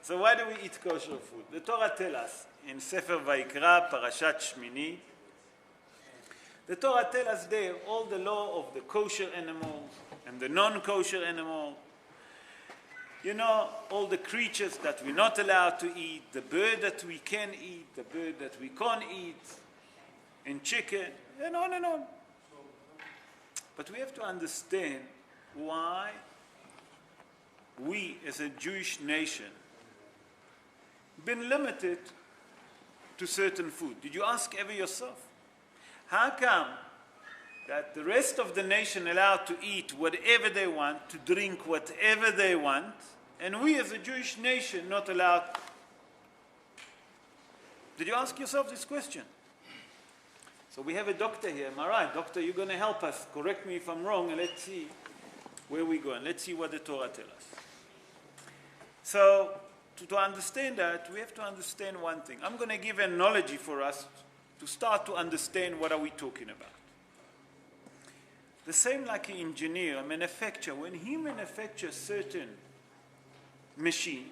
So why do we eat kosher food? The Torah tells us in Sefer Vayikra, Parashat Shmini, the Torah tells us there all the law of the kosher animal and the non-kosher animal. You know, all the creatures that we're not allowed to eat, the bird that we can eat, the bird that we can't eat, and chicken, and on and on. But we have to understand why we as a Jewish nation been limited to certain food. Did you ask ever yourself? How come that the rest of the nation allowed to eat whatever they want, to drink whatever they want, and we as a Jewish nation not allowed? Did you ask yourself this question? So we have a doctor here. Am I right? Doctor, you're going to help us. Correct me if I'm wrong, and let's see where we're going. Let's see what the Torah tells us. So to understand that, we have to understand one thing. I'm going to give an analogy for us to start to understand what are we talking about. The same like an engineer, a manufacturer. When he manufactures certain machine,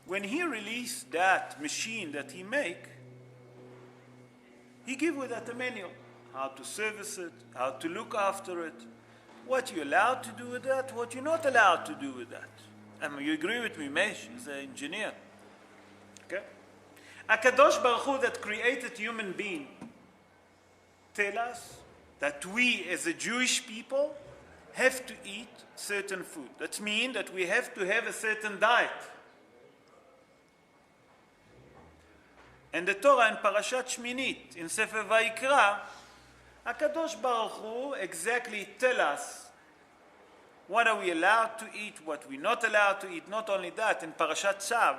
when he releases that machine that he make, he give with that a manual, how to service it, how to look after it, what you're allowed to do with that, what you're not allowed to do with that. You agree with me, Mesh is an engineer. Okay? HaKadosh Baruch Hu that created human being tell us that we as a Jewish people have to eat certain food. That means that we have to have a certain diet. And the Torah in Parashat Shminit, in Sefer Vayikra, HaKadosh Baruch Hu exactly tell us what are we allowed to eat, what we're not allowed to eat. Not only that, in Parashat Tzav,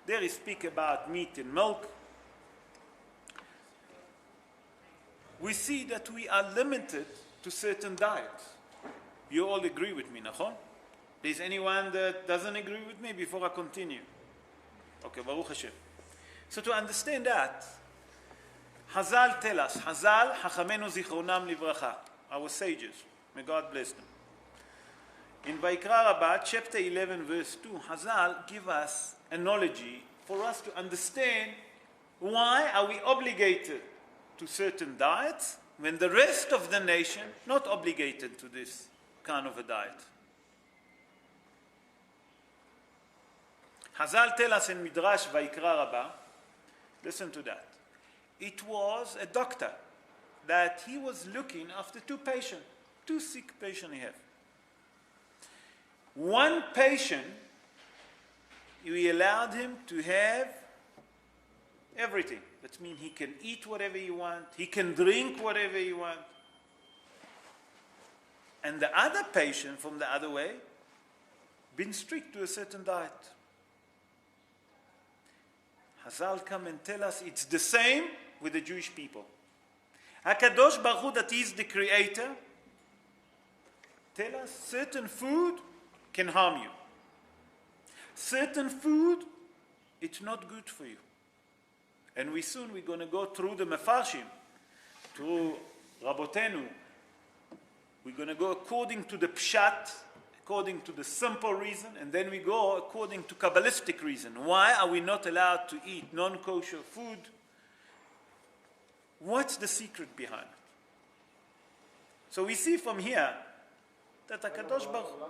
there is speak about meat and milk. We see that we are limited to certain diets. You all agree with me, Nachon? Is anyone that doesn't agree with me before I continue? Okay, Baruch Hashem. So to understand that, Hazal tell us, Hazal, Hachamenu Zichronam Livracha, our sages, may God bless them. In Vayikra Rabbah, chapter 11, verse 2, Hazal give us analogy for us to understand why are we obligated to certain diets when the rest of the nation not obligated to this kind of a diet. Hazal tell us in Midrash Vayikra Rabbah, listen to that. It was a doctor that he was looking after two sick patients he had. One patient, we allowed him to have everything. That means he can eat whatever he wants, he can drink whatever he wants. And the other patient from the other way, been strict to a certain diet. Hazal come and tell us it's the same with the Jewish people. HaKadosh Baruch Hu, that is the creator, tell us certain food can harm you. Certain food, it's not good for you. And we're going to go through the Mefarshim, through Rabotenu. We're going to go according to the Pshat, according to the simple reason, and then we go according to Kabbalistic reason. Why are we not allowed to eat non-kosher food? What's the secret behind it? So we see from here that HaKadosh Baruch Hu...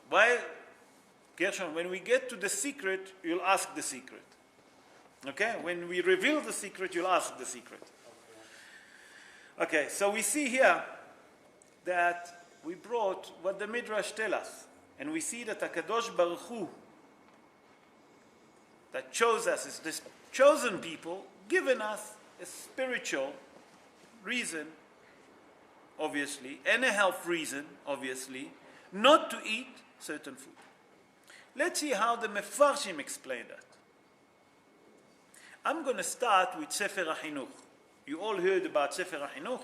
Why, Gershon, when we get to the secret, you'll ask the secret. Okay? When we reveal the secret, you'll ask the secret. Okay, so we see here that we brought what the Midrash tell us. And we see that HaKadosh Baruch Hu, that chose us as the chosen people, given us a spiritual reason, obviously, and a health reason, obviously, not to eat certain food. Let's see how the Mefarshim explain that. I'm going to start with Sefer HaChinuch. You all heard about Sefer HaChinuch?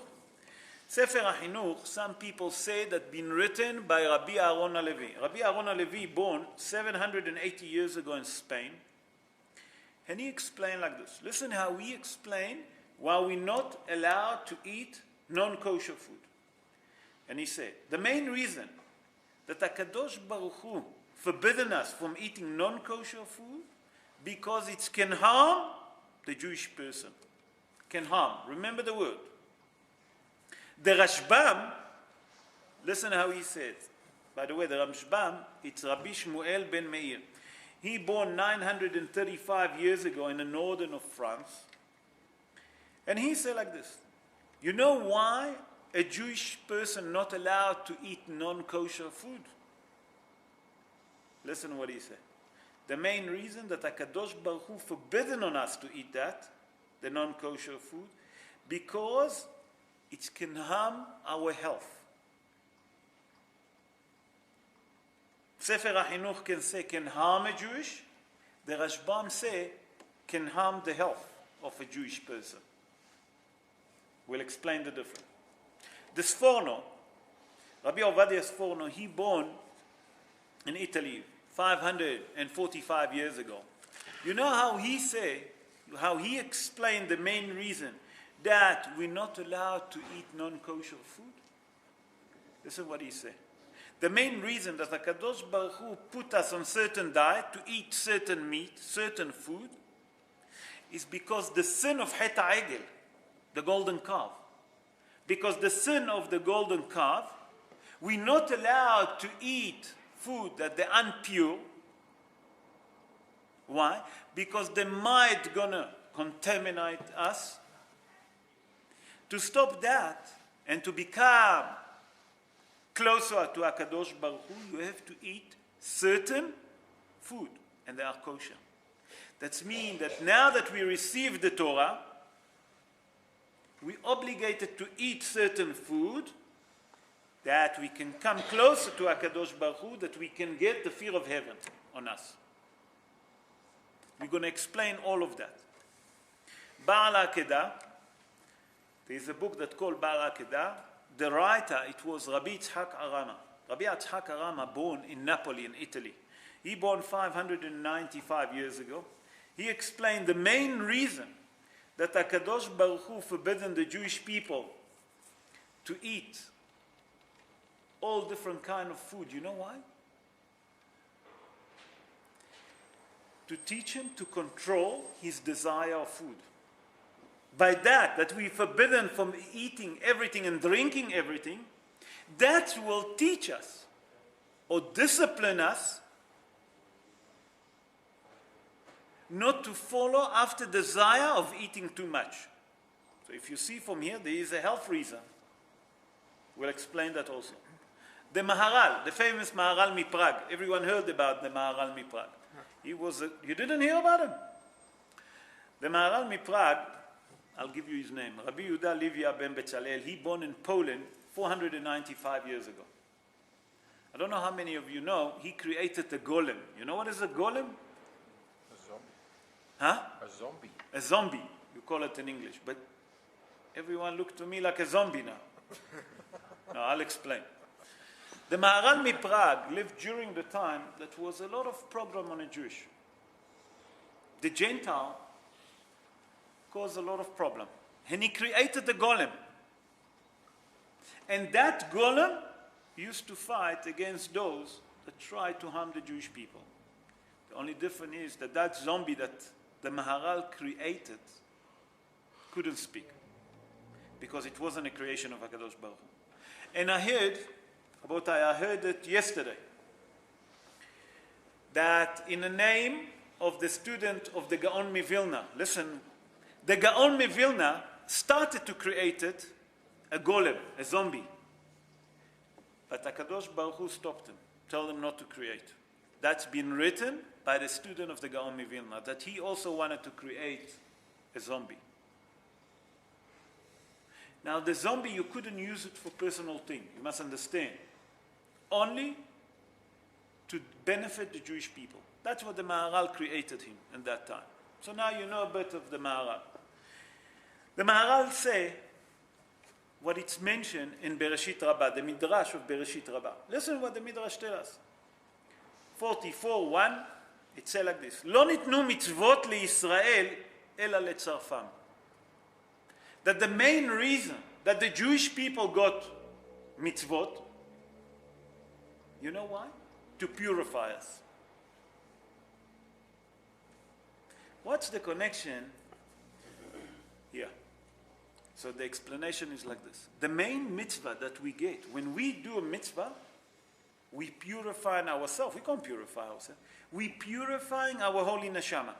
Sefer HaChinuch, some people say that been written by Rabbi Aaron Levy. Rabbi Aaron Levy born 780 years ago in Spain. And he explained like this. Listen how he explained why we're not allowed to eat non-kosher food. And he said, the main reason that HaKadosh Baruch Hu forbidden us from eating non-kosher food because it can harm the Jewish person. Can harm. Remember the word. The Rashbam, listen how he said. By the way, the Rashbam, it's Rabbi Shmuel ben Meir. He born 935 years ago in the northern of France. And he said like this. You know why a Jewish person not allowed to eat non-kosher food? Listen what he said. The main reason that HaKadosh Baruch Hu forbidden on us to eat that, the non-kosher food, because it can harm our health. Sefer HaChinuch can say can harm a Jewish. The Rashbam say can harm the health of a Jewish person. We'll explain the difference. The Sforno, Rabbi Ovadia Sforno, he born in Italy 545 years ago. You know how he explained the main reason that we're not allowed to eat non-kosher food? This is what he said. The main reason that HaKadosh Baruch Hu put us on certain diet to eat certain meat, certain food, is because the sin of Het HaEgel, the golden calf. Because the sin of the golden calf, we're not allowed to eat food that they're impure. Why? Because they might gonna contaminate us. To stop that and to become closer to HaKadosh Baruch Hu, you have to eat certain food, and they are kosher. That means that now that we receive the Torah, we're obligated to eat certain food that we can come closer to HaKadosh Baruch Hu, that we can get the fear of heaven on us. We're going to explain all of that. Baal HaAkedah, there is a book that's called Baal HaAkedah. The writer, it was Rabbi Yitzhak Arama. Rabbi Yitzhak Arama, born in Napoli, in Italy. He born 595 years ago. He explained the main reason that HaKadosh Baruch Hu forbidden the Jewish people to eat all different kind of food. You know why? To teach him to control his desire of food. By that we forbidden from eating everything and drinking everything, that will teach us or discipline us not to follow after desire of eating too much. So if you see from here, there is a health reason. We'll explain that also. The Maharal, the famous Maharal Prague. Everyone heard about the Maharal Prague. You didn't hear about him? The Maharal Prague, I'll give you his name. Rabbi David Levy ben Betzalel. He born in Poland 495 years ago. I don't know how many of you know, he created a golem. You know what is a golem? A zombie. Huh? A zombie. A zombie, you call it in English. But everyone look to me like a zombie now. No, I'll explain. The Maharal Prague lived during the time that was a lot of problem on the Jewish. The Gentile caused a lot of problem. And he created the golem. And that golem used to fight against those that tried to harm the Jewish people. The only difference is that that zombie that the Maharal created couldn't speak. Because it wasn't a creation of HaKadosh Baruch Hu. And I heard it yesterday, that in the name of the student of the Gaon Mivilna, listen, the Gaon Mivilna started to create a golem, a zombie. But HaKadosh Baruch Hu stopped him, told him not to create. That's been written by the student of the Gaon Mivilna, that he also wanted to create a zombie. Now the zombie, you couldn't use it for personal thing. You must understand. Only to benefit the Jewish people. That's what the Maharal created him in that time. So now you know a bit of the Maharal. The Maharal say what it's mentioned in Bereshit Rabbah, the Midrash of Bereshit Rabbah. Listen what the Midrash tells us. 44:1, it says like this: לא ניתנו מצוות לישראל אלא לצרפם. That the main reason that the Jewish people got mitzvot, you know why? To purify us. What's the connection here? So the explanation is like this. The main mitzvah that we get, when we do a mitzvah, we purify ourselves. We can't purify ourselves. We purifying our holy neshama.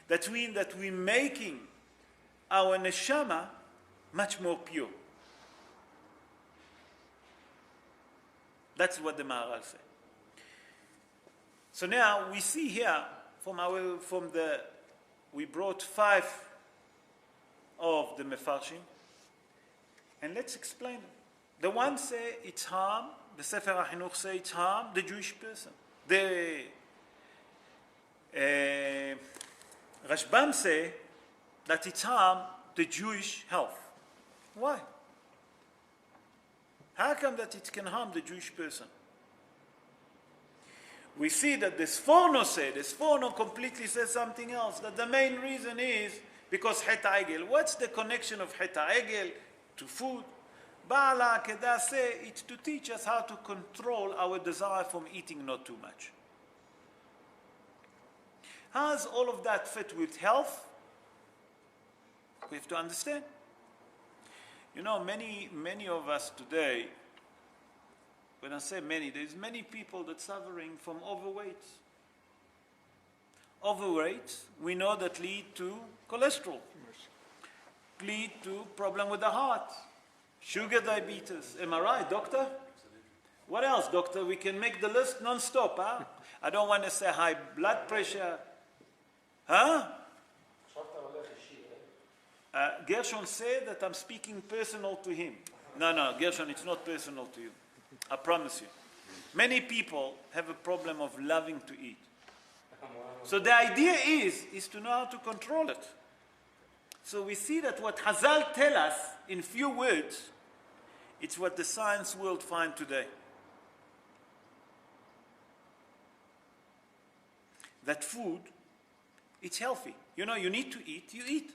That means that we're making our neshama much more pure. That's what the Maharal said. So now we see here we brought 5 of the Mefarshim, and let's explain them. The one say it's harm, the Sefer HaChinuch say it's harm the Jewish person. The Rashbam say that it's harm the Jewish health. Why? How come that it can harm the Jewish person? We see that the Sforno completely says something else, that the main reason is because Het HaEgel. What's the connection of Het HaEgel to food? Ba'ala Kedah say it's to teach us how to control our desire from eating not too much. How does all of that fit with health? We have to understand. You know, many of us today, when I say many, there's many people that suffering from overweight. Overweight, we know that lead to cholesterol, lead to problem with the heart, sugar diabetes. Am I right, doctor? What else, doctor? We can make the list non-stop, huh? I don't want to say high blood pressure. Huh? Gershon said that I'm speaking personal to him. No, Gershon, it's not personal to you. I promise you. Many people have a problem of loving to eat. So the idea is to know how to control it. So we see that what Hazal tell us in few words, it's what the science world find today. That food, it's healthy. You know, you need to eat, you eat.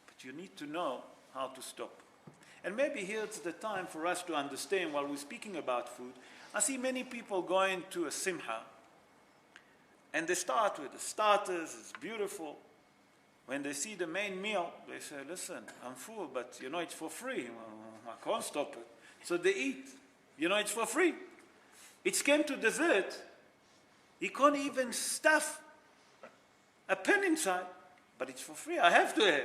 But you need to know how to stop. And maybe here it's the time for us to understand while we're speaking about food. I see many people going to a simcha, and they start with the starters, it's beautiful. When they see the main meal, they say, listen, I'm full, but you know it's for free. Well, I can't stop it. So they eat. You know it's for free. It came to dessert. He can't even stuff a pen inside, but it's for free. I have to have.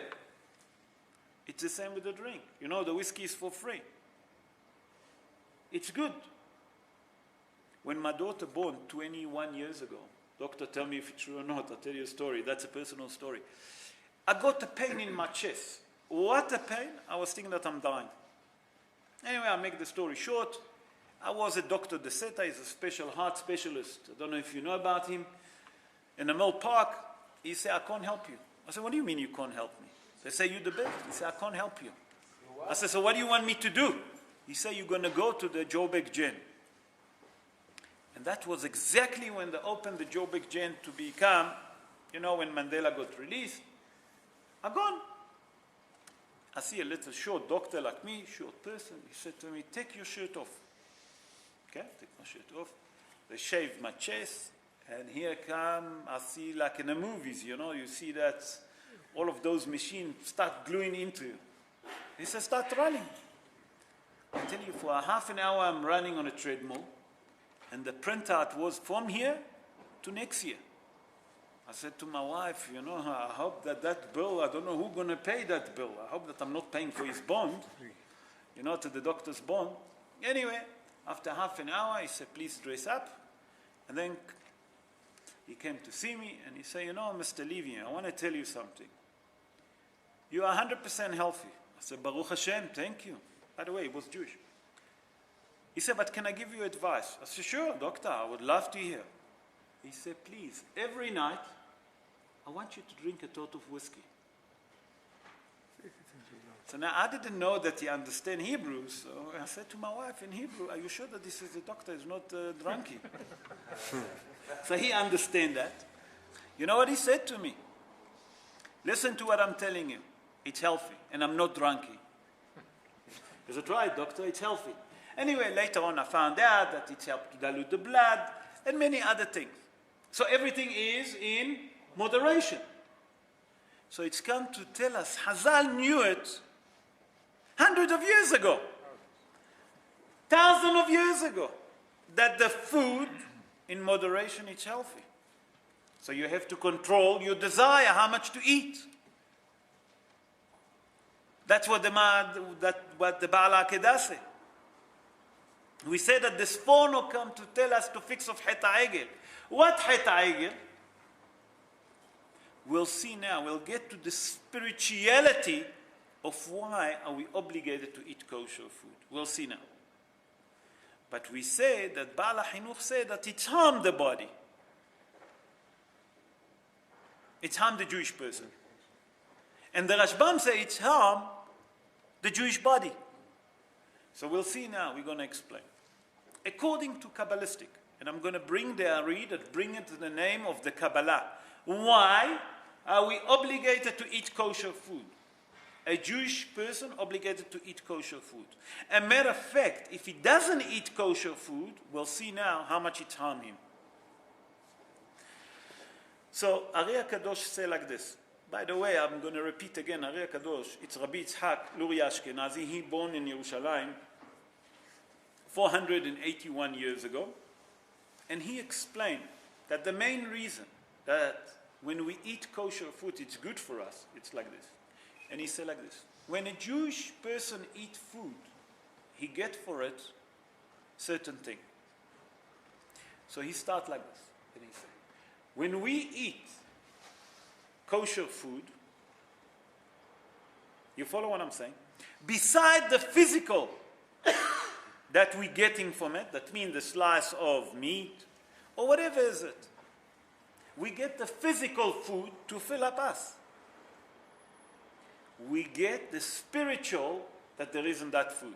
It's the same with the drink. You know, the whiskey is for free. It's good. When my daughter born 21 years ago, doctor, tell me if it's true or not. I'll tell you a story. That's a personal story. I got a pain in my chest. What a pain. I was thinking that I'm dying. Anyway, I'll make the story short. I was a doctor. The Seta is a special heart specialist. I don't know if you know about him. In the Mill Park, he said, I can't help you. I said, what do you mean you can't help me? They say, you're the best. He said, I can't help you. I said, so what do you want me to do? He said, you're going to go to the Joburg Gen. And that was exactly when they opened the Joburg Gen to become, you know, when Mandela got released. I'm gone. I see a little short doctor like me, short person. He said to me, take your shirt off. Okay, take my shirt off. They shaved my chest. And here I see like in the movies, you know, you see that all of those machines start gluing into you. He said, start running. I tell you, for a half an hour I'm running on a treadmill. And the printout was from here to next year. I said to my wife, you know, I hope that bill, I don't know who's going to pay that bill. I hope that I'm not paying for his bond, you know, to the doctor's bond. Anyway, after half an hour, he said, please dress up. And then he came to see me and he said, you know, Mr. Levy, I want to tell you something. You are 100% healthy. I said, Baruch Hashem, thank you. By the way, he was Jewish. He said, but can I give you advice? I said, sure, doctor, I would love to hear. He said, please, every night, I want you to drink a tot of whiskey. So now I didn't know that he understands Hebrew, so I said to my wife in Hebrew, are you sure that this is a doctor, is not a drunkie? So he understands that. You know what he said to me? Listen to what I'm telling you. It's healthy, and I'm not drunkie. Is it right, doctor? It's healthy. Anyway, later on I found out that it helped to dilute the blood and many other things. So everything is in moderation. So it's come to tell us, Hazal knew it hundreds of years ago, thousands of years ago, that the food in moderation is healthy. So you have to control your desire, how much to eat. That's what the Baal HaKedah said. We say that the Sforno come to tell us to fix of Het HaEgel. What Het HaEgel? We'll see now. We'll get to the spirituality of why are we obligated to eat kosher food. We'll see now. But we say that Baal HaChinuch said that it's harmed the body. It's harmed the Jewish person. And the Rashbam say it's harmed the Jewish body. So we'll see now. We're going to explain. According to Kabbalistic, and I'm going to bring the Ari that bring it to the name of the Kabbalah. Why are we obligated to eat kosher food? A Jewish person obligated to eat kosher food. A matter of fact, if he doesn't eat kosher food, we'll see now how much it harms him. So Ari HaKadosh say like this. By the way, I'm going to repeat again, Ari HaKadosh, it's Rabbi Yitzhak Luri Ashkenazi. He born in Yerushalayim 481 years ago. And he explained that the main reason that when we eat kosher food, it's good for us, it's like this. And he said like this. When a Jewish person eats food, he gets for it certain thing. So he starts like this. And he said, when we eat kosher food, you follow what I'm saying? Beside the physical that we're getting from it, that means the slice of meat, or whatever is it, we get the physical food to fill up us. We get the spiritual that there is in that food.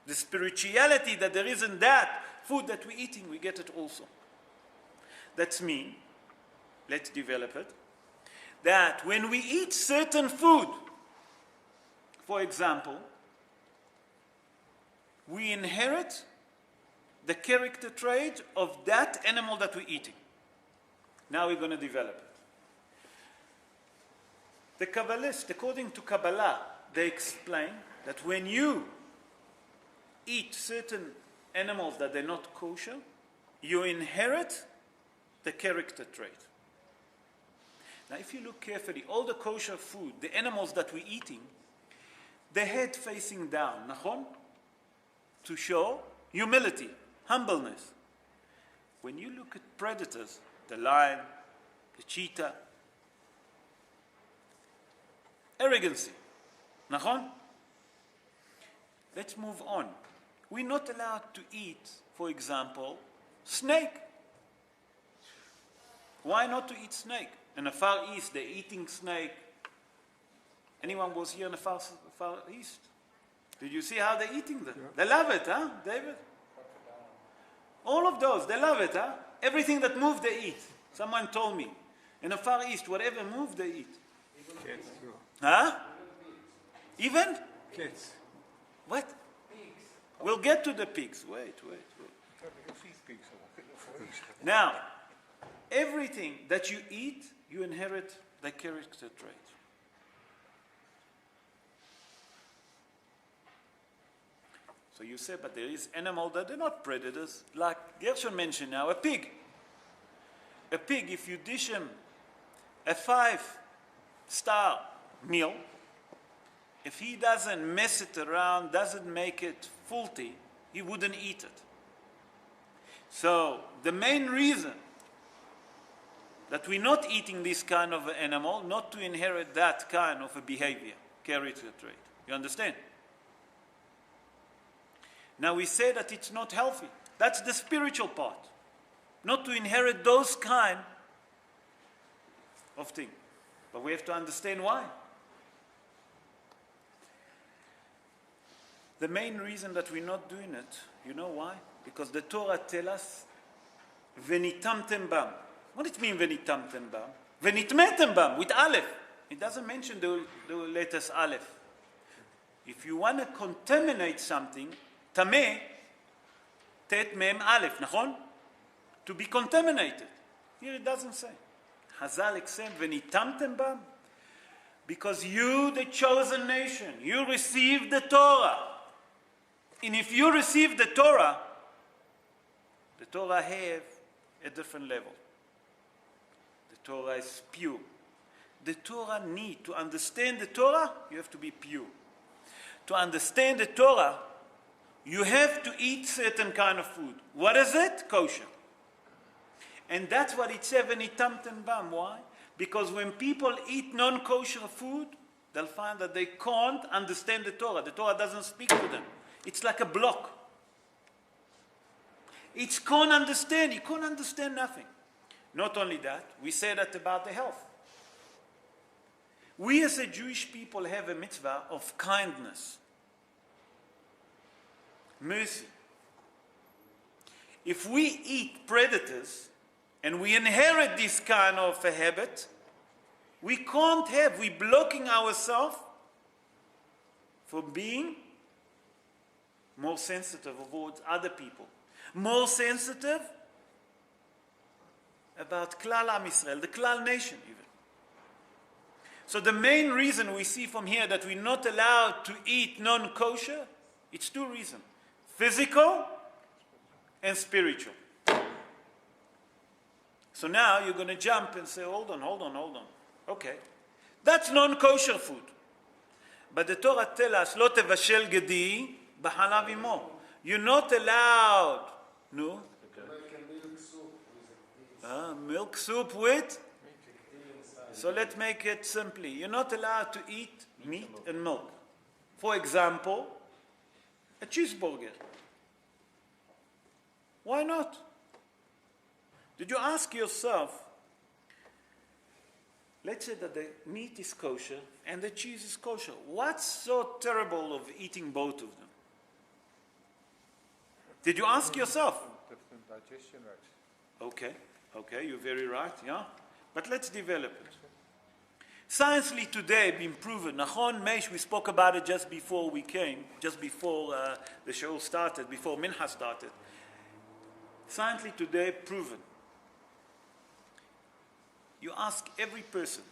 The spirituality that there is in that food that we're eating, we get it also. That's mean, let's develop it, that when we eat certain food, for example, we inherit the character trait of that animal that we're eating. Now we're going to develop it. The Kabbalists, according to Kabbalah, they explain that when you eat certain animals that they're not kosher, you inherit the character trait. Now if you look carefully, all the kosher food, the animals that we're eating, the head facing down, nachon? To show humility, humbleness. When you look at predators, the lion, the cheetah, arrogancy. Nachon? Let's move on. We're not allowed to eat, for example, snake. Why not to eat snake? In the Far East, they're eating snake. Anyone was here in the Far East? Did you see how they're eating them? Yeah. They love it, huh, David? All of those, they love it, huh? Everything that moves, they eat. Someone told me. In the Far East, whatever moves, they eat. Cats, too. Huh? Even? Cats. What? Pigs. We'll get to the pigs. Wait. Now, everything that you eat, you inherit the character trait. So you say, but there is animals that are not predators, like Gershon mentioned now, a pig. A pig, if you dish him a 5-star meal, if he doesn't mess it around, doesn't make it faulty, he wouldn't eat it. So the main reason that we're not eating this kind of animal, not to inherit that kind of a behavior, character trait. You understand? Now we say that it's not healthy. That's the spiritual part. Not to inherit those kind of things. But we have to understand why. The main reason that we're not doing it, you know why? Because the Torah tells us, venitamtem bam. What does it mean, venitamtem bam? Venitmetem bam, with aleph. It doesn't mention the letters aleph. If you want to contaminate something, tameh, tet mem aleph, nachon? To be contaminated. Here it doesn't say. Hazal explain, v'nitamtem bam, because you, the chosen nation, you received the Torah. And if you receive the Torah have a different level. The Torah is pure. The Torah need, to understand the Torah, you have to be pure. To understand the Torah, you have to eat certain kind of food. What is it? Kosher. And that's what it says in Itamtem Bam. Why? Because when people eat non-kosher food, they'll find that they can't understand the Torah. The Torah doesn't speak to them. It's like a block. It can't understand. You can't understand nothing. Not only that, we say that about the health. We as a Jewish people have a mitzvah of kindness, mercy. If we eat predators and we inherit this kind of a habit, we're blocking ourselves from being more sensitive towards other people, more sensitive about Klal Am Yisrael, the Klal nation even. So the main reason we see from here that we're not allowed to eat non-kosher, it's two reasons: physical and spiritual. So now you're going to jump and say, hold on. Okay, that's non-kosher food. But the Torah tells us, lo tevashel gedi b'halav imo. You're not allowed, no? Milk soup with? So let's make it simply. You're not allowed to eat meat and milk. For example, a cheeseburger. Why not? Did you ask yourself, let's say that the meat is kosher and the cheese is kosher. What's so terrible of eating both of them? Did you ask yourself? Different digestion rates. Okay, you're very right, yeah? But let's develop it. Scientifically today been proven. Nachon Meish, we spoke about it just before we came, just before the show started, before Mincha started. Scientifically today proven. You ask every person,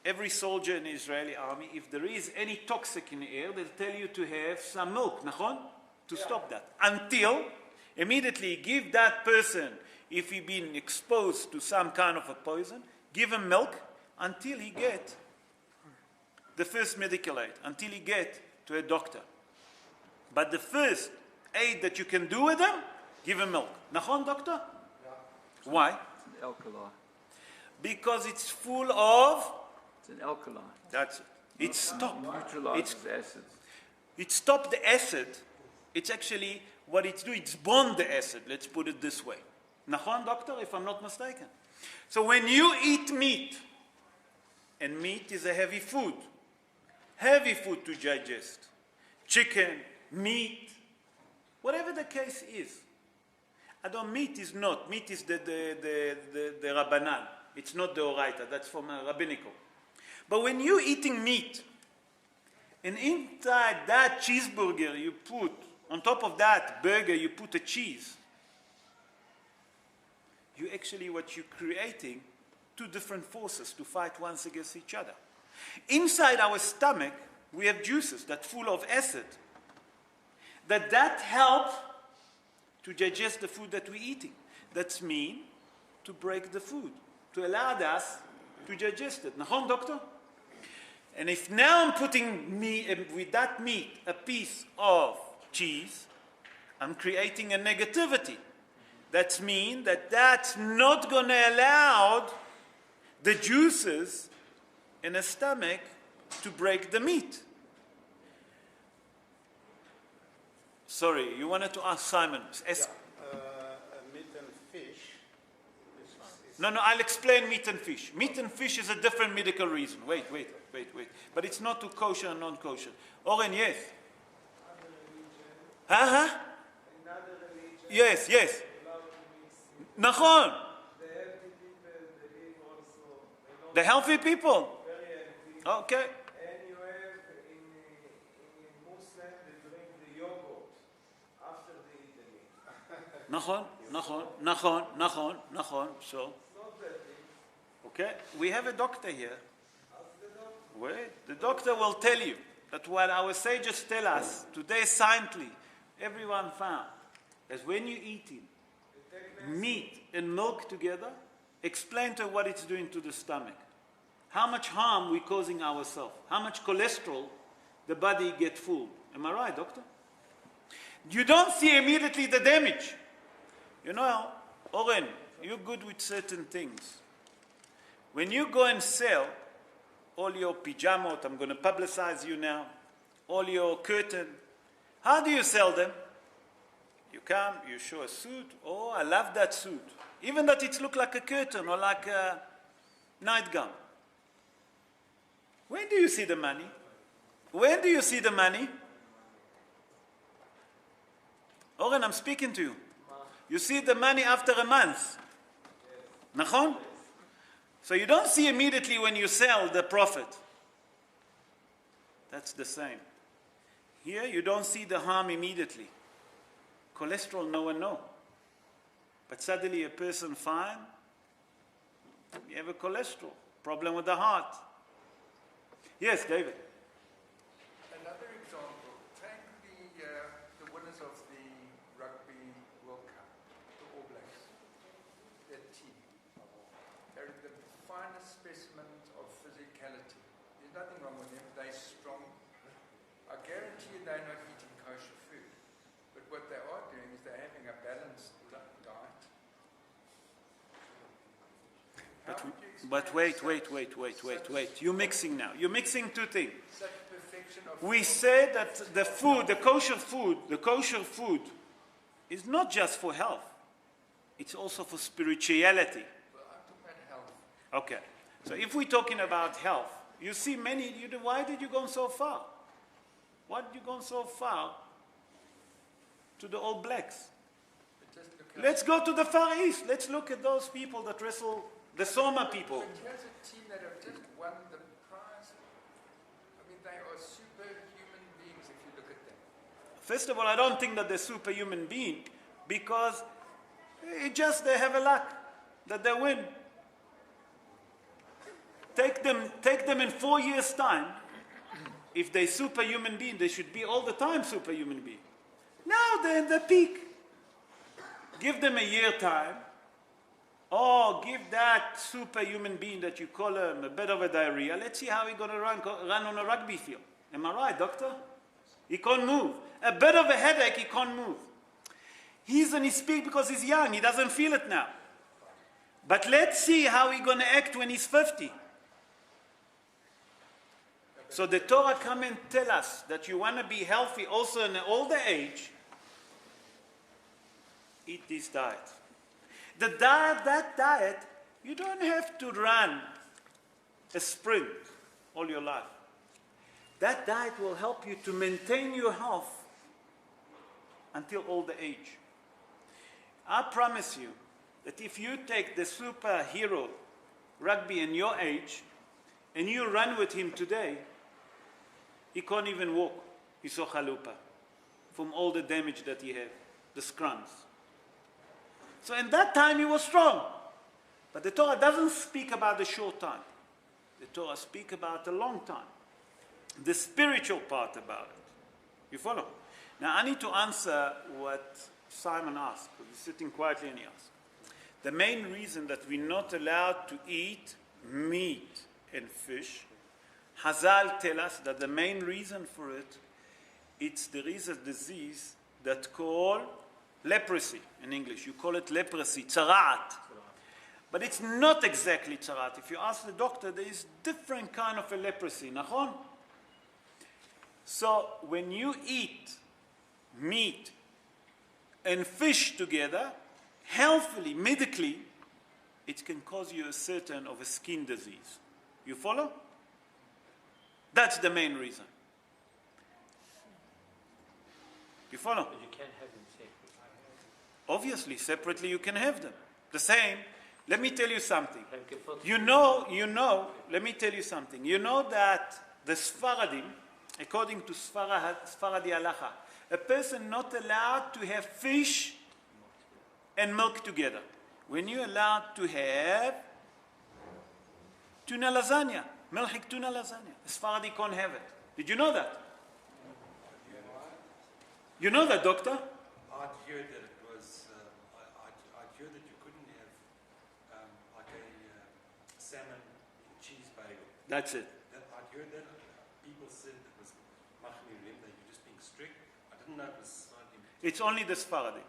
every soldier in the Israeli army, if there is any toxic in the air, they'll tell you to have some milk, nachon, to stop that. Until immediately give that person, if he's been exposed to some kind of a poison, give him milk until he get the first medical aid, until he get to a doctor. But the first aid that you can do with him, give him milk. Nachon, doctor? Yeah. Why? It's an alkali. Because it's full of... It's an alkali. That's it. It stopped. Neutralizes acids. It stopped the acid. It's actually, what it's doing, it's bond the acid. Let's put it this way. Nachon, doctor, if I'm not mistaken. So when you eat meat, and meat is a heavy food to digest. Chicken, meat, whatever the case is. Meat is not. Meat is the Rabbanan. It's not the Oraita. That's from a rabbinical. But when you're eating meat, and inside that cheeseburger you put, on top of that burger you put a cheese, you actually, what you're creating, two different forces to fight once against each other. Inside our stomach, we have juices that full of acid, that help to digest the food that we're eating. That's mean to break the food, to allow us to digest it. Nachon, doctor? And if now I'm putting with that meat a piece of cheese, I'm creating a negativity. That means that's not going to allow the juices in the stomach to break the meat. Sorry, you wanted to ask Simon. Meat and fish. No, I'll explain meat and fish. Meat and fish is a different medical reason. Wait. But it's not to kosher and non-kosher. Oren, yes. In other religions, Yes. Nachon. the healthy people believe also. The healthy people. Very healthy. Okay. And you have in Muslim they drink the yogurt after they eat the meat. Nachon. So. It's not that Okay? We have a doctor here. Wait, the doctor will tell you that what our sages tell us today scientifically, everyone found that when you eat meat and milk together, explain to what it's doing to the stomach. How much harm we're causing ourselves. How much cholesterol the body gets full. Am I right, doctor? You don't see immediately the damage. You know, Oren, you're good with certain things. When you go and sell all your pajamas, I'm going to publicize you now, all your curtain, how do you sell them? You come, you show a suit. Oh, I love that suit. Even that it looks like a curtain or like a nightgown. When do you see the money? When do you see the money? Oren, I'm speaking to you. You see the money after a month. Nachon? So you don't see immediately when you sell the profit. That's the same. Here you don't see the harm immediately. Cholesterol, no one knows. But suddenly a person finds you have a cholesterol problem with the heart. Yes, David. Another example, take the winners of the Rugby World Cup, the All Blacks, their team. They're the finest specimen of physicality. There's nothing wrong with them, they're strong. I guarantee you they're not eating kosher food. But what they are doing is they're having a balanced diet. But wait. You're mixing now. You're mixing two things. Such perfection of We say that the food, the kosher food is not just for health. It's also for spirituality. Well, I'm talking about health. Okay. So if we're talking about health, you see why did you go so far? Why did you go so far to the All Blacks? Let's go to the Far East. Let's look at those people that wrestle, the Soma people. But here's a team that have just won the prize. I mean, they are superhuman beings if you look at them. First of all, I don't think that they're superhuman being because they have a luck that they win. Take them in 4 years' time. If they're superhuman being, they should be all the time superhuman being. Now they're in the peak. Give them a year time. Or give that superhuman being that you call him a bit of a diarrhea. Let's see how he's going to run on a rugby field. Am I right, doctor? He can't move. A bit of a headache, he can't move. He's on his peak because he's young. He doesn't feel it now. But let's see how he's going to act when he's 50. So the Torah come and tell us that you want to be healthy also in an older age. Eat this diet. That diet, you don't have to run a sprint all your life. That diet will help you to maintain your health until older age. I promise you that if you take the superhero rugby in your age and you run with him today, he can't even walk. He's so chalupa from all the damage that he had, the scrums. So in that time he was strong. But the Torah doesn't speak about the short time. The Torah speaks about the long time. The spiritual part about it. You follow? Now I need to answer what Simon asked, because he's sitting quietly and he asked. The main reason that we're not allowed to eat meat and fish, Hazal tell us that the main reason for it, there is a disease that called leprosy in English. You call it leprosy, tzaraat. But it's not exactly tzaraat. If you ask the doctor, there is different kind of a leprosy. Nachon? So when you eat meat and fish together, healthily, medically, it can cause you a certain of a skin disease. You follow? That's the main reason. You follow? But you can't have them separately. Obviously, separately you can have them. The same. Let me tell you something. Let me tell you something. You know that the Sfaradim, according to Sfaradi halacha, a person not allowed to have fish and milk together. When you're allowed to have Tuna lasagna. Melchik tuna lasagna. A Sephardi can't have it. Did you know that? You know that, doctor? I'd heard that it was, I'd heard that you couldn't have like a salmon cheese bagel. That's it. I'd heard that. People said it was machmirim, that you're just being strict. I didn't know it was slightly. It's only the Sephardi.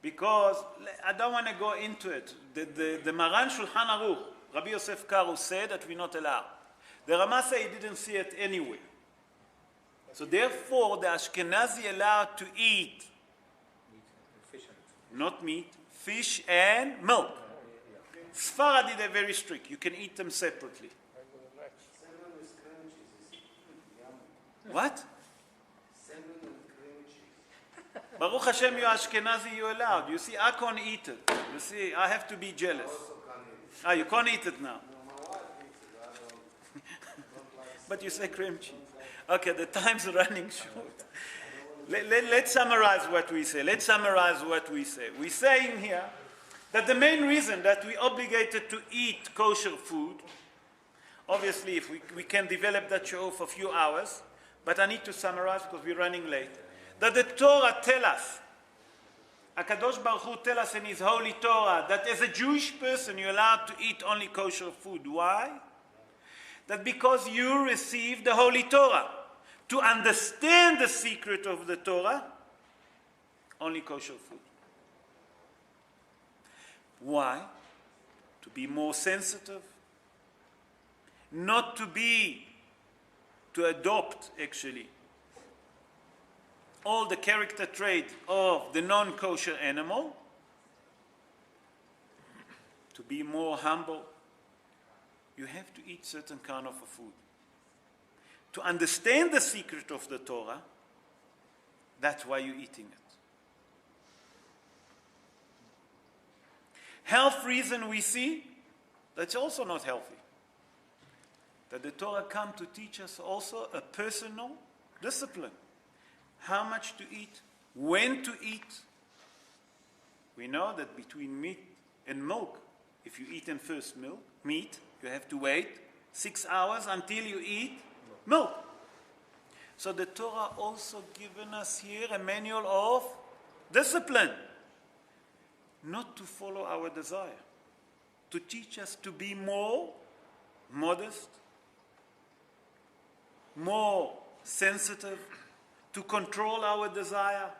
Because I don't want to go into it. The Maran Shulchan Aruch, Rabbi Yosef Karo said that we're not allowed. The Ramasa, he didn't see it anyway. So therefore, the Ashkenazi allowed to eat not meat, fish and milk. Sephardi, they're very strict. You can eat them separately. What? Baruch Hashem, you Ashkenazi, you're allowed. You see, I can't eat it. You see, I have to be jealous. You can't eat it now. But you say cream cheese. Okay, the time's running short. Let's summarize what we say. We're saying here that the main reason that we're obligated to eat kosher food, obviously if we can develop that show for a few hours, but I need to summarize because we're running late, that the Torah tells us, HaKadosh Baruch Hu tells us in His Holy Torah, that as a Jewish person you're allowed to eat only kosher food. Why? That because you received the Holy Torah. To understand the secret of the Torah, only kosher food. Why? To be more sensitive. Not to adopt, actually, all the character trait of the non-kosher animal. To be more humble. You have to eat certain kind of a food. To understand the secret of the Torah, that's why you're eating it. Health reason we see, that's also not healthy. That the Torah come to teach us also a personal discipline. How much to eat, when to eat. We know that between meat and milk, if you eat in first meat, you have to wait 6 hours until you eat milk. So the Torah also given us here a manual of discipline. Not to follow our desire. To teach us to be more modest, more sensitive, to control our desire.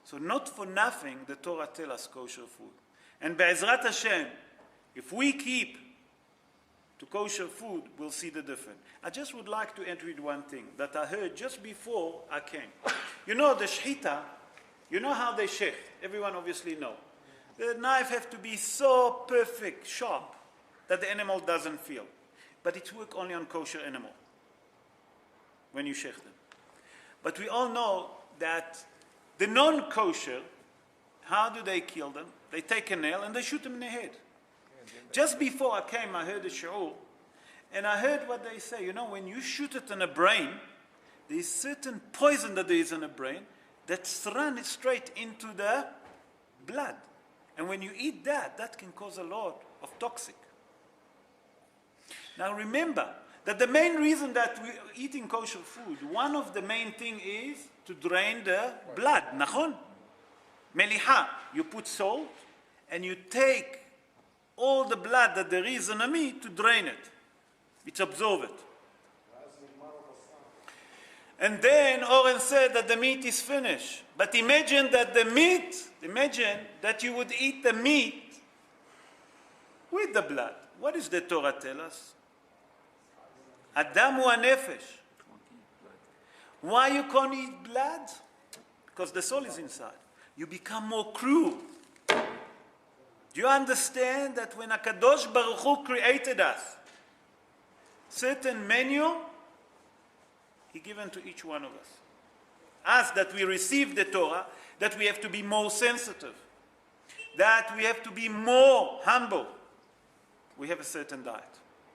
So not for nothing the Torah tells us kosher food. And Be'ezrat Hashem, if we keep to kosher food, we'll see the difference. I just would like to enter with one thing that I heard just before I came. You know the shechita, you know how they shecht. Everyone obviously know. The knife have to be so perfect, sharp, that the animal doesn't feel. But it works only on kosher animal, when you shecht them. But we all know that the non-kosher, how do they kill them? They take a nail and they shoot them in the head. Just before I came, I heard a shiur, and I heard what they say. You know, when you shoot it in the brain, there's certain poison that there is in the brain that's run straight into the blood. And when you eat that, that can cause a lot of toxic. Now remember that the main reason that we're eating kosher food, one of the main thing is to drain the blood. Nachon? Meliha. You put salt and you take all the blood that there is in the meat to drain it. It's absorbed. And then Oren said that the meat is finished. But imagine that you would eat the meat with the blood. What does the Torah tell us? Adam wa nefesh. Why you can't eat blood? Because the soul is inside. You become more cruel. Do you understand that when HaKadosh Baruch Hu created us, certain manual, He given to each one of us. Us that we receive the Torah, that we have to be more sensitive, that we have to be more humble. We have a certain diet.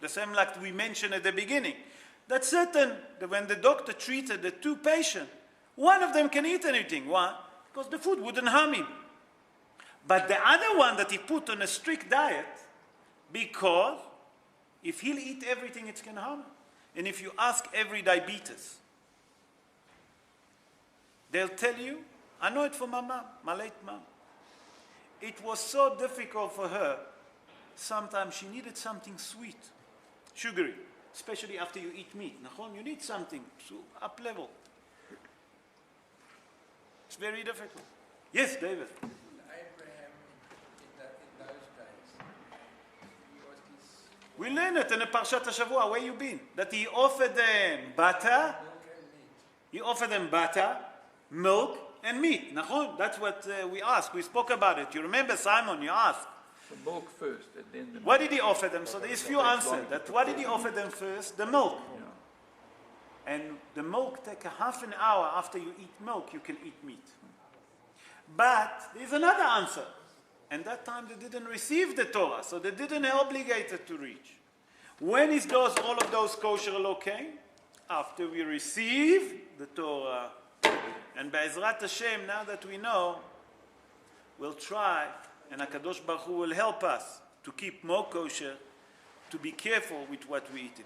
The same like we mentioned at the beginning. That when the doctor treated the two patients, one of them can eat anything. Why? Because the food wouldn't harm him. But the other one that he put on a strict diet, because If he'll eat everything, it's going to harm him. And if you ask every diabetes, they'll tell you, I know it from my mom, my late mom. It was so difficult for her. Sometimes she needed something sweet, sugary, especially after you eat meat. Nachon, you need something to up level. It's very difficult. Yes, David. Abraham in those days, he was this We learn it in the Parshat HaShavua. Where you been? That he offered them butter. milk and meat. He offered them butter, milk, and meat. Nachon, that's what we asked. We spoke about it. You remember, Simon, you asked. The milk first, and then the What did he offer them? So there's few answers. That what did he offer them first? The milk. Yeah. And the milk, take a half an hour after you eat milk, you can eat meat. But there's another answer. And that time they didn't receive the Torah, so they didn't obligated to reach. When is those all of those kosher law came? After we receive the Torah. And Be'ezrat Hashem, now that we know, we'll try, and HaKadosh Baruch Hu will help us to keep more kosher, to be careful with what we eat.